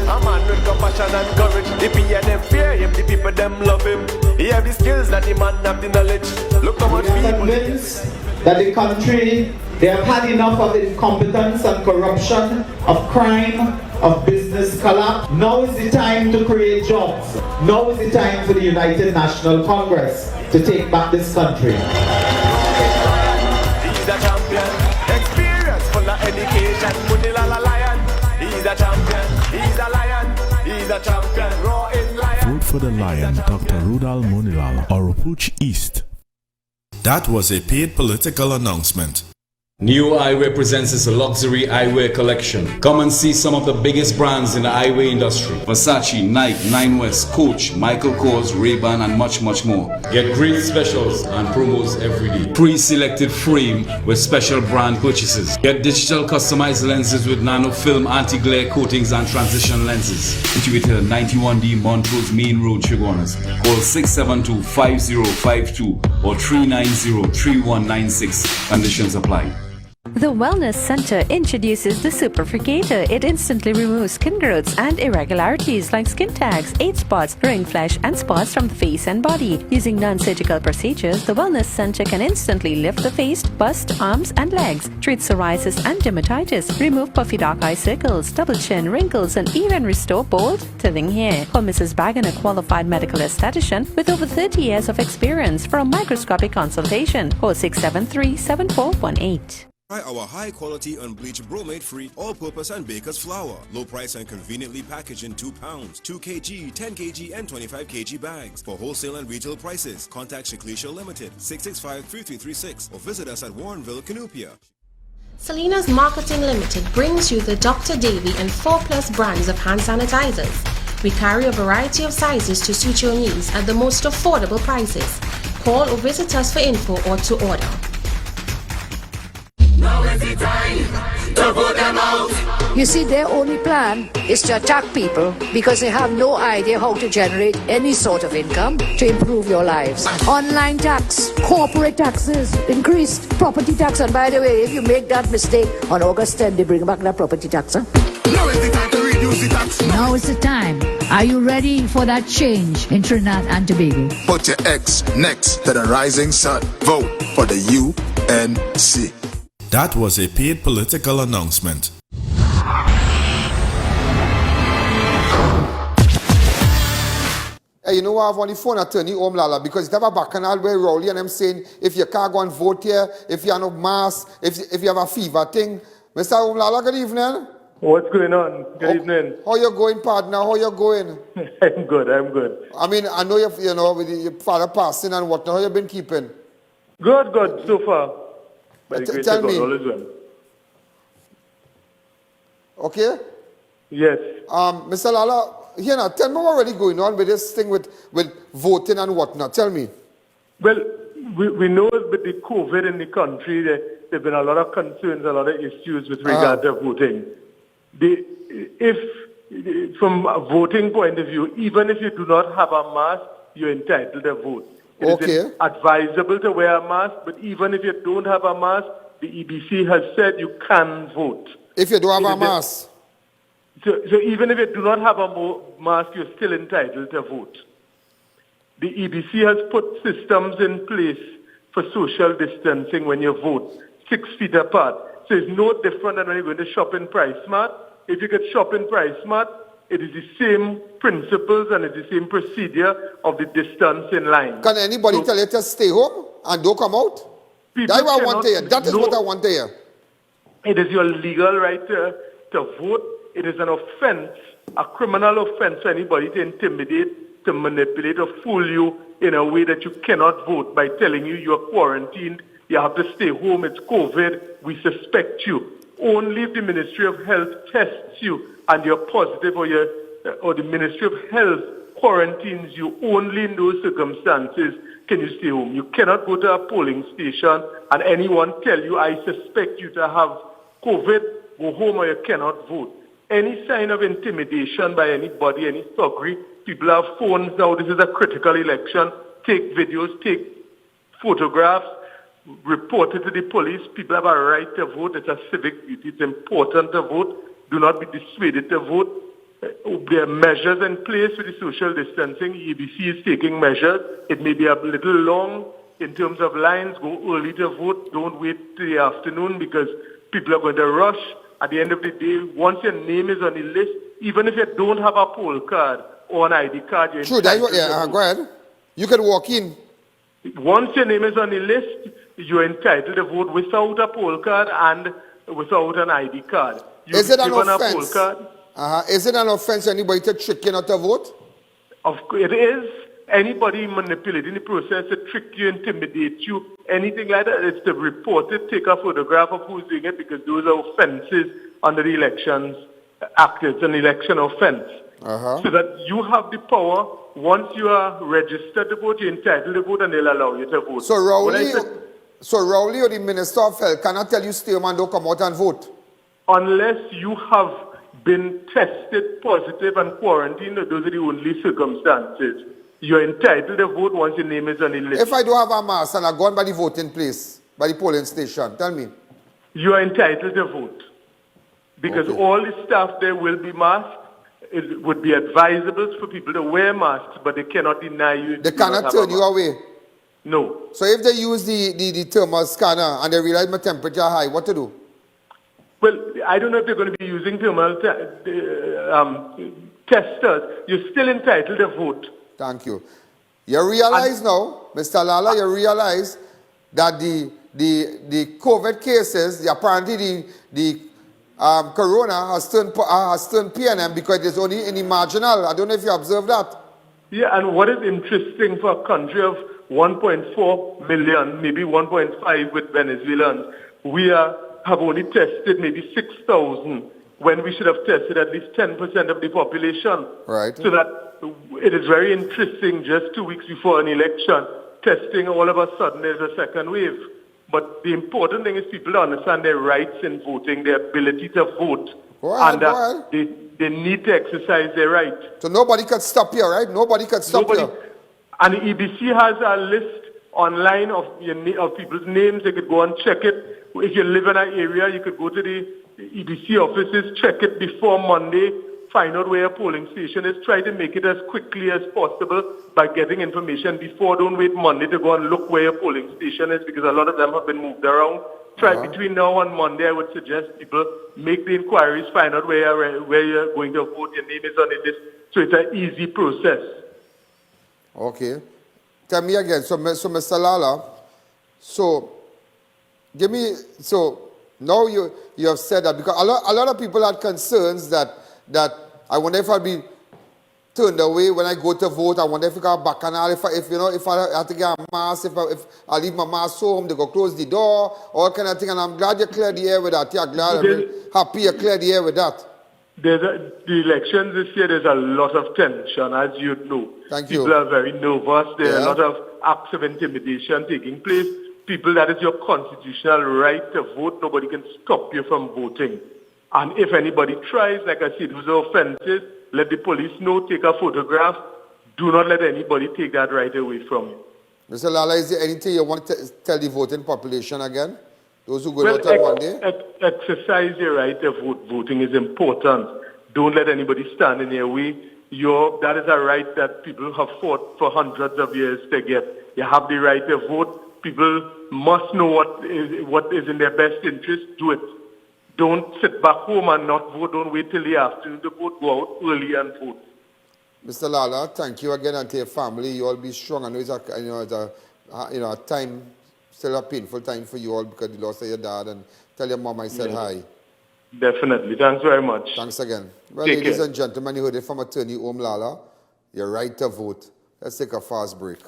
A man with compassion and courage. The PNM fear him, the people them love him. He have the skills that the man have the knowledge. Look how much people. Convinced that the country, they have had enough of incompetence and corruption, of crime, of business collapse. Now is the time to create jobs. Now is the time for the United National Congress to take back this country. He's a champion, experience full of education, Munilala lion. He's a champion, he's a lion, he's a champion, roaring lion. Vote for the Lion, Dr. Rudal Munilal, Oropouche East. That was a paid political announcement. New Eyewear presents its luxury eyewear collection. Come and see some of the biggest brands in the eyewear industry. Versace, Nike, Nine West, Coach, Michael Kors, Ray-Ban and much more. Get great specials and promos every day. Pre-selected frame with special brand purchases. Get digital customized lenses with nano film anti-glare coatings and transition lenses. Situated at 91D Montrose Main Road, Chaguanas. Call 672-5052 or 390-3196. Conditions apply. The Wellness Center introduces the Superfricator. It instantly removes skin growths and irregularities like skin tags, age spots, ring flesh, and spots from the face and body. Using non-surgical procedures, the Wellness Center can instantly lift the face, bust, arms, and legs, treat psoriasis and dermatitis, remove puffy dark eye circles, double chin, wrinkles, and even restore bald, thinning hair. Call Mrs. Bagan, a qualified medical esthetician with over 30 years of experience, for a microscopic consultation. Call 673-7418. Try our high-quality unbleached bromate-free all-purpose and baker's flour. Low price and conveniently packaged in 2 pounds, 2 kg, 10 kg, and 25 kg bags. For wholesale and retail prices, contact Shiklisha Limited, 665-3336, or visit us at Warrenville, Canupia. Selena's Marketing Limited brings you the Dr. Davy and 4+ brands of hand sanitizers. We carry a variety of sizes to suit your needs at the most affordable prices. Call or visit us for info or to order. Now is the time to put them out. You see, their only plan is to attack people because they have no idea how to generate any sort of income to improve your lives. Online tax, corporate taxes, increased property tax. And by the way, if you make that mistake on August 10, they bring back that property tax. Huh? Now is the time to reduce the tax. Now is the time. Are you ready for that change in Trinidad and Tobago? Put your X next to the rising sun. Vote for the UNC. That was a paid political announcement. Hey, you know what? I have on the phone attorney Lala, because they have a bacchanal where Rowley and I'm saying if you can't go and vote here, if you have no mask, if you have a fever thing. Mr. Lala, good evening. What's going on? Good evening. How you going, partner? How you going? I'm good. I mean, I know with your father passing and whatnot. How you been keeping? Good, so far. Tell me. Okay? Yes. Mr. Lala, here now, tell me what really going on with this thing with voting and whatnot. Tell me. Well, we know with the COVID in the country, there have been a lot of concerns, a lot of issues with regard to voting. From a voting point of view, even if you do not have a mask, you're entitled to vote. It is advisable to wear a mask, but even if you don't have a mask, the EBC has said you can vote. If you don't have a mask? So even if you do not have a mask, you're still entitled to vote. The EBC has put systems in place for social distancing when you vote, 6 feet apart. So it's no different than when you're going to shop in Price Smart. If you get shop in Price Smart, it is the same principles and it's the same procedure of the distance in line. Can anybody tell you to stay home and don't come out? That's what I want to hear. That is what I want to hear. It is your legal right to vote. It is an offense, a criminal offense for anybody to intimidate, to manipulate or fool you in a way that you cannot vote by telling you you're quarantined, you have to stay home, it's COVID, we suspect you. Only if the Ministry of Health tests you and you're positive or the Ministry of Health quarantines you, only in those circumstances can you stay home. You cannot go to a polling station and anyone tell you, I suspect you to have COVID, go home or you cannot vote. Any sign of intimidation by anybody, any thuggery, people have phones now, this is a critical election, take videos, take photographs, report it to the police. People have a right to vote. It's a civic duty. It's important to vote. Do not be dissuaded to vote. There are measures in place with the social distancing. EBC is taking measures. It may be a little long in terms of lines. Go early to vote. Don't wait till the afternoon because people are going to rush at the end of the day, once your name is on the list, even if you don't have a poll card or an ID card, you're True, that's entitled what, to vote. go ahead. You can walk in. Once your name is on the list, you're entitled to vote without a poll card and without an ID card. Is it an given a poll offense? card. Is it an offense for anybody to trick you not to vote? Of course, it is. Anybody manipulating the process to trick you, intimidate you, anything like that, it's to report it, take a photograph of who's doing it, because those are offenses under the Elections Act. It's an election offense. So that you have the power, once you are registered to vote, you're entitled to vote, and they'll allow you to vote. So Rowley or the Minister of Health cannot tell you stay home and don't come out and vote? Unless you have been tested positive and quarantined, those are the only circumstances. You're entitled to vote once your name is on the list. If I don't have a mask and I go on by the voting place, by the polling station, tell me. You are entitled to vote. Because all the staff there will be masked. It would be advisable for people to wear masks, but they cannot deny you. They cannot turn you away? No. So if they use the thermal scanner and they realize my temperature high, what to do? Well, I don't know if they're going to be using thermal testers. You're still entitled to vote. Thank you. You realize now, Mr. Lala, you realize that the COVID cases, apparently the corona has turned PNM because there's only any marginal. I don't know if you observed that. Yeah, and what is interesting for a country of 1.4 million, maybe 1.5 with Venezuelans, we have only tested maybe 6,000 when we should have tested at least 10% of the population. Right. So that it is very interesting, just 2 weeks before an election, testing all of a sudden there's a second wave. But the important thing is people understand their rights in voting, their ability to vote, and that they need to exercise their right. So nobody can stop you, right? Nobody can stop you. And the EBC has a list online of people's names. They could go and check it. If you live in an area, you could go to the EBC offices, check it before Monday, find out where your polling station is. Try to make it as quickly as possible by getting information before. Don't wait Monday to go and look where your polling station is, because a lot of them have been moved around. Try between now and Monday. I would suggest people make the inquiries, find out where you're going to vote. Your name is on the list. So it's an easy process. Okay. Tell me again. So Mr. Lala, now you have said that, because a lot of people had concerns that I wonder if I'll be turned away when I go to vote. I wonder if I got bacchanal, if I have to get a mask, if I leave my mask home, they go close the door, all kind of thing. And I'm glad you cleared the air with that. Yeah, I'm really happy you cleared the air with that. The elections this year, there's a lot of tension, as you know. Thank you. People are very nervous. There are a lot of acts of intimidation taking place. People, that is your constitutional right to vote. Nobody can stop you from voting. And if anybody tries, like I said, those are offenses, let the police know, take a photograph. Do not let anybody take that right away from you. Mr. Lala, is there anything you want to tell the voting population again? Those who go out on Monday? Exercise your right to vote. Voting is important. Don't let anybody stand in your way. That is a right that people have fought for hundreds of years to get. You have the right to vote. People must know what is in their best interest. Do it. Don't sit back home and not vote. Don't wait till the afternoon to vote. Go out early and vote. Mr. Lala, thank you again, and to your family. You all be strong. I know it's a time, still a painful time for you all because you lost your dad. And tell your mom I said hi. Definitely. Thanks very much. Thanks again. Well, Take ladies care. and gentlemen, you heard it from Attorney Lala. Your right to vote. Let's take a fast break.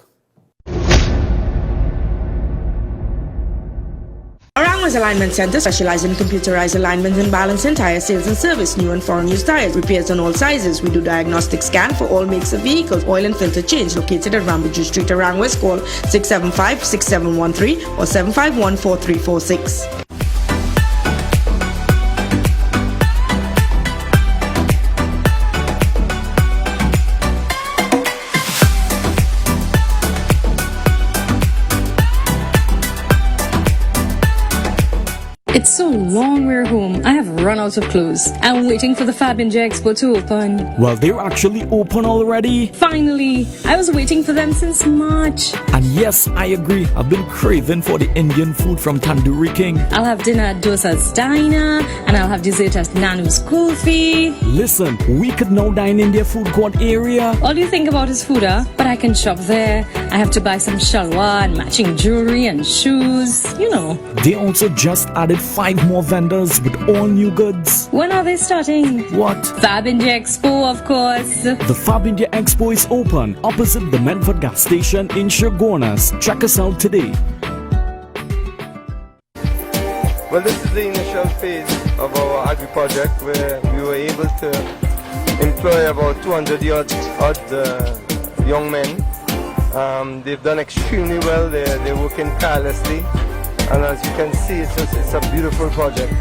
Orangwa's Alignment Center specializes in computerized alignment and balancing, tire sales and service, new and foreign used tires, repairs on all sizes. We do diagnostic scan for all makes of vehicles, oil and filter change. Located at Rambuju Street, Orangwa's. Call 675-6713 or 751-4346. It's so long way home. I have run out of clothes. I'm waiting for the Fab India Expo to open. Well, they're actually open already. Finally, I was waiting for them since March. And yes, I agree. I've been craving for the Indian food from Tandoori King. I'll have dinner at Dosa's Diner, and I'll have dessert at Nanu's Kulfi. Listen, we could now dine in their food court area. All you think about is food, but I can shop there. I have to buy some shalwar and matching jewelry and shoes, you know. They also just added 5 more vendors with all new goods. When are they starting? What? Fab India Expo, of course. The Fab India Expo is open opposite the Medford gas station in Shogunas. Check us out today. Well, this is the initial phase of our agri project where we were able to employ about 200 odd young men. They've done extremely well. They're working tirelessly, and as you can see, it's a beautiful project.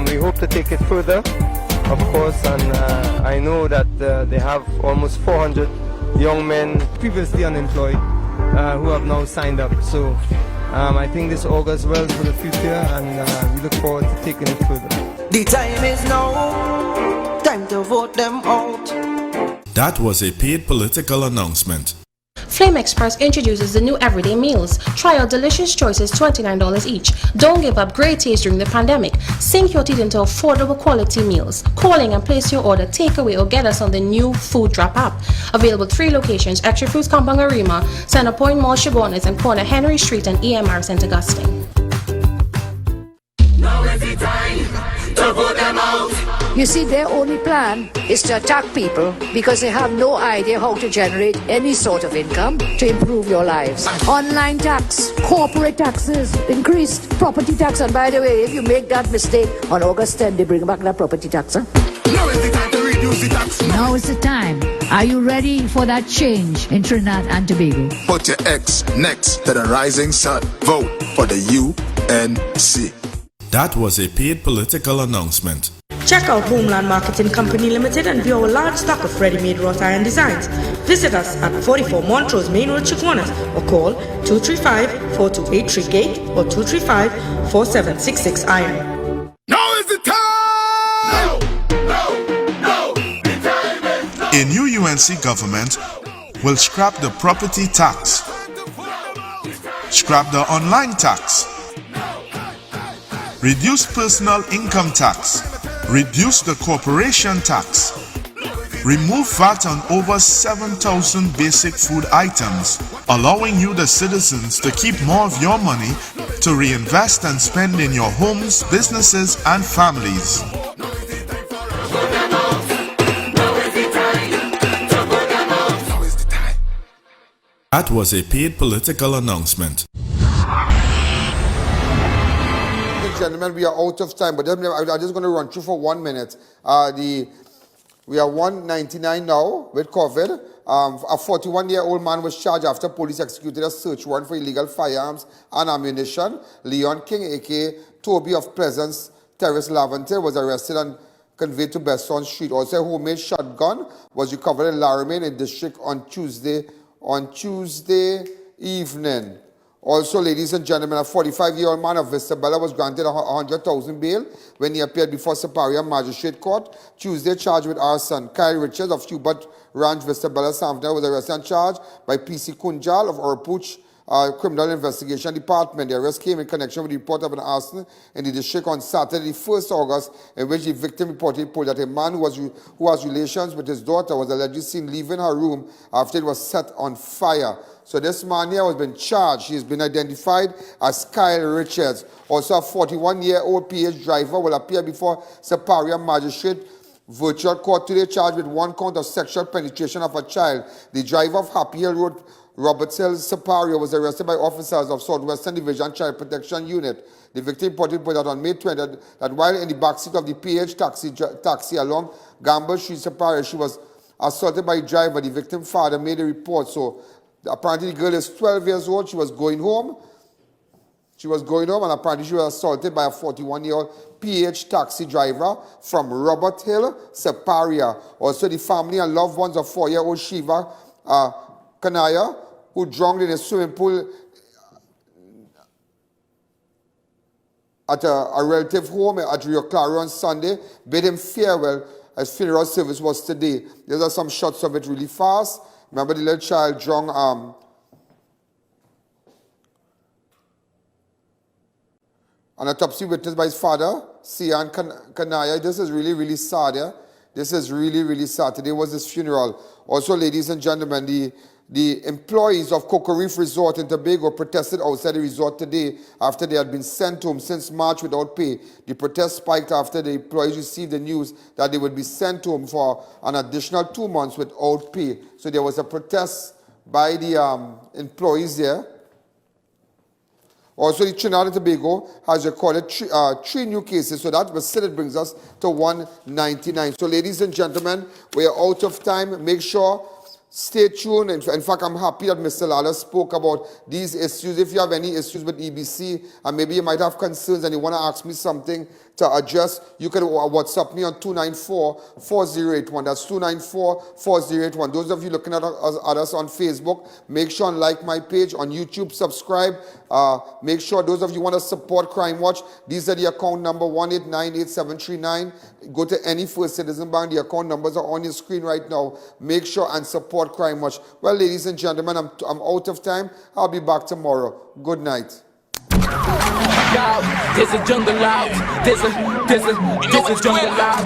We hope to take it further, of course, and I know that they have almost 400 young men previously unemployed who have now signed up. So I think this augurs well for the future, and we look forward to taking it further. The time is now, time to vote them out. That was a paid political announcement. Flame Express introduces the new everyday meals. Try our delicious choices, $29 each. Don't give up great taste during the pandemic. Sink your teeth into affordable quality meals. Call in and place your order, takeaway, or get us on the new Food Drop app. Available 3 locations, Extra Foods Compound Arima, Center Point Mall Shogunas, and corner Henry Street and EMR St. Augustine. Now is the time to vote them out. You see, their only plan is to attack people because they have no idea how to generate any sort of income to improve your lives. Online tax, corporate taxes, increased property tax, and by the way, if you make that mistake on August 10, they bring back that property tax. Huh? Now is the time to reduce the tax. Now is the time. Are you ready for that change in Trinidad and Tobago? Put your X next to the rising sun. Vote for the UNC. That was a paid political announcement. Check out Homeland Marketing Company Limited and view our large stock of ready-made wrought iron designs. Visit us at 44 Montrose Main Road, Chaguanas, or call 235-4283 Gate or 235-4766 Iron. Now is the time! No, the time is now! A new UNC government will scrap the property tax, scrap the online tax, reduce personal income tax, reduce the corporation tax, remove VAT on over 7,000 basic food items, allowing you, the citizens, to keep more of your money to reinvest and spend in your homes, businesses, and families. That was a paid political announcement. Gentlemen, we are out of time, but I'm just going to run through for 1 minute. We are 199 now with COVID. A 41-year-old man was charged after police executed a search warrant for illegal firearms and ammunition. Leon King, a.k.a. Toby of Plaisance, TERRACE, LAVENTILLE, was arrested and conveyed to BESSON Street. Also, a homemade shotgun was recovered in ROMAIN in district on Tuesday evening. Also, ladies and gentlemen, a 45-year-old man of VISTABELLA was granted a 100,000 bail when he appeared before SIPARIA Magistrate Court. Tuesday, charged with arson. Kyle Richards of HUBERT Ranch, VISTABELLA, Samfna, was arrested and charged by PC KUNJAL of OROPOUCHE Criminal Investigation Department. The arrest came in connection with the report of an arson in the district on Saturday, 1st August, in which the victim reported that a man who has relations with his daughter was allegedly seen leaving her room after it was set on fire. So this man here has been charged. He has been identified as Kyle Richards. Also, a 41-year-old PH driver will appear before SIPARIA Magistrate Virtual Court today, charged with 1 count of sexual penetration of a child. The driver of Happy Hill Road, Roberts Hill, SIPARIA, was arrested by officers of Southwestern Division Child Protection Unit. The victim reported that on May 20th that while in the backseat of the PH taxi along Gamble Street, SIPARIA, she was assaulted by a driver. The victim's father made a report. So apparently the girl is 12 years old. She was going home. And apparently she was assaulted by a 41-year-old PH taxi driver from Robert Hill, SIPARIA. Also, the family and loved ones of 4-year-old Shiva Kanaya, who drowned in a swimming pool at a relative home at Rio Claro on Sunday, bid him farewell. His funeral service was today. These are some shots of it really fast. Remember the little child drunk, an autopsy witnessed by his father, Sian Kanaya. This is really, really sad, yeah? This is really, really sad. Today was his funeral. Also, ladies and gentlemen, the employees of Cocoa Reef Resort in Tobago protested outside the resort today after they had been sent home since March without pay. The protest spiked after the employees received the news that they would be sent home for an additional 2 months without pay. So there was a protest by the employees there. Also, the Trinidad and Tobago has recorded 3 new cases, so that still brings us to 199. So, ladies and gentlemen, we are out of time. Make sure, stay tuned. In fact, I'm happy that Mr. Lala spoke about these issues. If you have any issues with EBC, and maybe you might have concerns and you want to ask me something to address, you can WhatsApp me on 294-4081. That's 294-4081. Those of you looking at us on Facebook, make sure and like my page. On YouTube, subscribe. Make sure those of you want to support Crime Watch, these are the account number 1898739. Go to any First Citizen Bank. The account numbers are on your screen right now. Make sure and support Crime Watch. Well, ladies and gentlemen, I'm out of time. I'll be back tomorrow. Good night. There's a jungle out. There's a jungle out.